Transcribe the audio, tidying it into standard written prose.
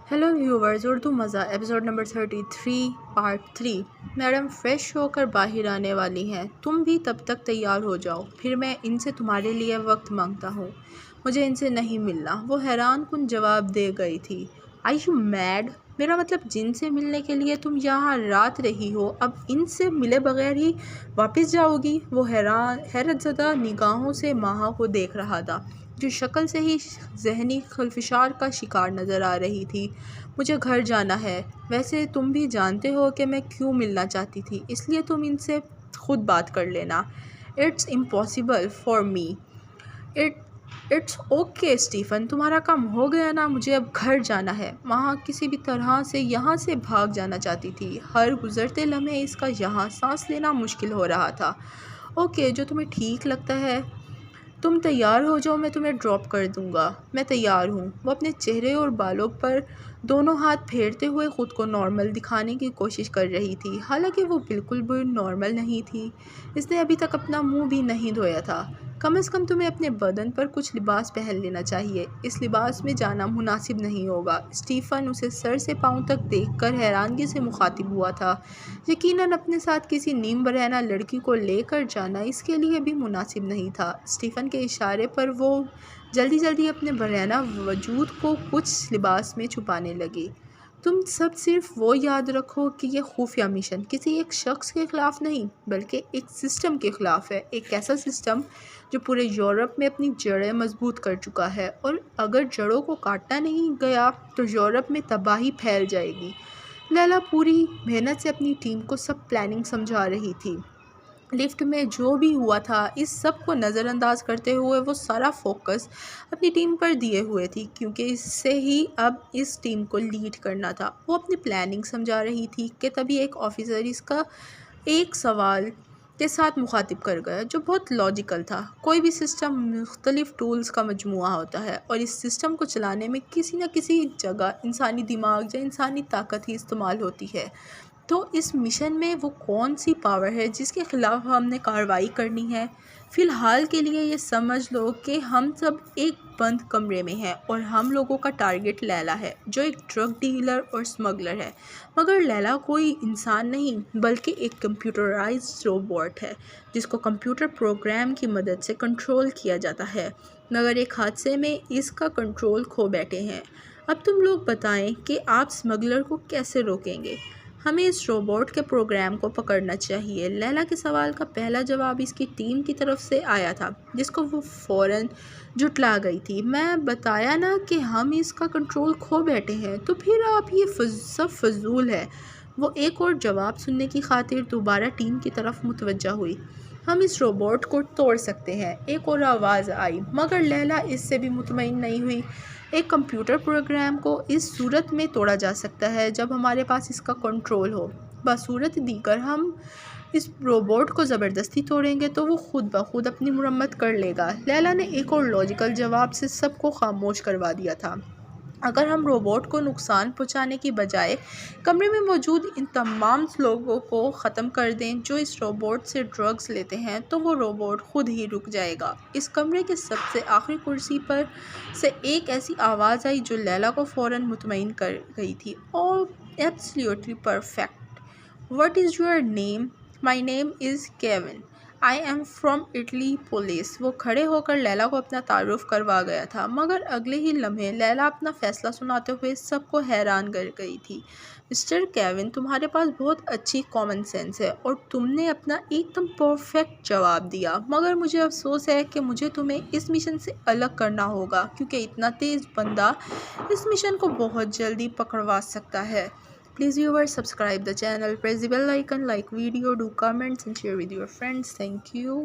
Hello viewers, Urdu मज़ा episode number 33 part 3। Madam fresh होकर बाहर आने वाली हैं, तुम भी तब तक तैयार हो जाओ, फिर मैं इनसे तुम्हारे लिए वक्त मांगता हूँ। मुझे इनसे नहीं मिलना, वो हैरान कुन जवाब दे गई थी। आई यू मैड? मेरा मतलब जिनसे मिलने के लिए तुम यहाँ रात रही हो, अब इनसे मिले बगैर ही वापस जाओगी? वो हैरतज़दा निगाहों से माहा को देख रहा था, जो शक्ल से ही ज़हनी खलफशार का शिकार नज़र आ रही थी। मुझे घर जाना है। वैसे तुम भी जानते हो कि मैं क्यों मिलना चाहती थी, इसलिए तुम इनसे खुद बात कर लेना। It's impossible for me. It's okay Stephen, तुम्हारा काम हो गया ना, मुझे अब घर जाना है। वहाँ किसी भी तरह से यहाँ से भाग जाना चाहती थी। हर गुज़रते लम्हे इसका यहाँ सांस लेना मुश्किल हो रहा था। ओके, जो तुम्हें ठीक लगता है। तुम तैयार हो जाओ, मैं तुम्हें ड्रॉप कर दूंगा। मैं तैयार हूँ। वो अपने चेहरे और बालों पर दोनों हाथ फेरते हुए ख़ुद को नॉर्मल दिखाने की कोशिश कर रही थी, हालांकि वो बिल्कुल भी नॉर्मल नहीं थी। इसने अभी तक अपना मुंह भी नहीं धोया था। कम से कम तुम्हें अपने बदन पर कुछ लिबास पहन लेना चाहिए। इस लिबास में जाना मुनासिब नहीं होगा। स्टीफ़न उसे सर से पाँव तक देखकर हैरानगी से मुखातिब हुआ था। यकीनन अपने साथ किसी नीम बरहना लड़की को लेकर जाना इसके लिए भी मुनासिब नहीं था। स्टीफ़न के इशारे पर वो जल्दी जल्दी अपने बरहना वजूद को कुछ लिबास में छुपाने लगी। तुम सब सिर्फ वो याद रखो कि ये खुफिया मिशन किसी एक शख्स के ख़िलाफ़ नहीं, बल्कि एक सिस्टम के ख़िलाफ़ है। एक ऐसा सिस्टम जो पूरे यूरोप में अपनी जड़ें मजबूत कर चुका है, और अगर जड़ों को काटा नहीं गया तो यूरोप में तबाही फैल जाएगी। लैला पूरी मेहनत से अपनी टीम को सब प्लानिंग समझा रही थी। लिफ्ट में जो भी हुआ था, इस सब को नज़रअंदाज करते हुए वो सारा फोकस अपनी टीम पर दिए हुए थी, क्योंकि इससे ही अब इस टीम को लीड करना था। वो अपनी प्लानिंग समझा रही थी कि तभी एक ऑफिसर इसका एक सवाल के साथ मुखातिब कर गया, जो बहुत लॉजिकल था। कोई भी सिस्टम मुख्तलिफ टूल्स का मजमूआ होता है, और इस सिस्टम को चलाने में किसी न किसी जगह इंसानी दिमाग या इंसानी ताकत ही इस्तेमाल होती है। तो इस मिशन में वो कौन सी पावर है जिसके ख़िलाफ़ हमने कार्रवाई करनी है? फ़िलहाल के लिए ये समझ लो कि हम सब एक बंद कमरे में हैं, और हम लोगों का टारगेट लैला है, जो एक ड्रग डीलर और स्मगलर है। मगर लैला कोई इंसान नहीं, बल्कि एक कंप्यूटराइज्ड रोबोट है, जिसको कंप्यूटर प्रोग्राम की मदद से कंट्रोल किया जाता है। मगर एक हादसे में इसका कंट्रोल खो बैठे हैं। अब तुम लोग बताएं कि आप स्मगलर को कैसे रोकेंगे? हमें इस रोबोट के प्रोग्राम को पकड़ना चाहिए। लैला के सवाल का पहला जवाब इसकी टीम की तरफ से आया था, जिसको वो फ़ौरन जुटला गई थी। मैं बताया ना कि हम इसका कंट्रोल खो बैठे हैं, तो फिर आप ये सब फजूल है। वो एक और जवाब सुनने की खातिर दोबारा टीम की तरफ मुतवज्जा हुई। हम इस रोबोट को तोड़ सकते हैं, एक और आवाज़ आई, मगर लैला इससे भी मुतमईन नहीं हुई। एक कंप्यूटर प्रोग्राम को इस सूरत में तोड़ा जा सकता है जब हमारे पास इसका कंट्रोल हो। बसूरत दीगर हम इस रोबोट को ज़बरदस्ती तोड़ेंगे तो वो खुद ब खुद अपनी मुरम्मत कर लेगा। लैला ने एक और लॉजिकल जवाब से सबको खामोश करवा दिया था। अगर हम रोबोट को नुकसान पहुंचाने की बजाय कमरे में मौजूद इन तमाम लोगों को ख़त्म कर दें जो इस रोबोट से ड्रग्स लेते हैं, तो वो रोबोट खुद ही रुक जाएगा। इस कमरे के सबसे आखिरी कुर्सी पर से एक ऐसी आवाज़ आई जो लैला को फ़ौरन मुतमईन कर गई थी। Oh, absolutely perfect. What is your name? My name is Kevin. I am from Italy police. वो खड़े होकर लैला को अपना तारुफ करवा गया था, मगर अगले ही लम्हे लैला अपना फ़ैसला सुनाते हुए सबको हैरान कर गई थी। मिस्टर केविन, तुम्हारे पास बहुत अच्छी कॉमन सेंस है, और तुमने अपना एकदम परफेक्ट जवाब दिया, मगर मुझे अफसोस है कि मुझे तुम्हें इस मिशन से अलग करना होगा, क्योंकि इतना तेज़ बंदा इस मिशन को बहुत जल्दी पकड़वा सकता है। Please viewers, subscribe the channel, press the bell icon, like video, do comments and share with your friends. Thank you.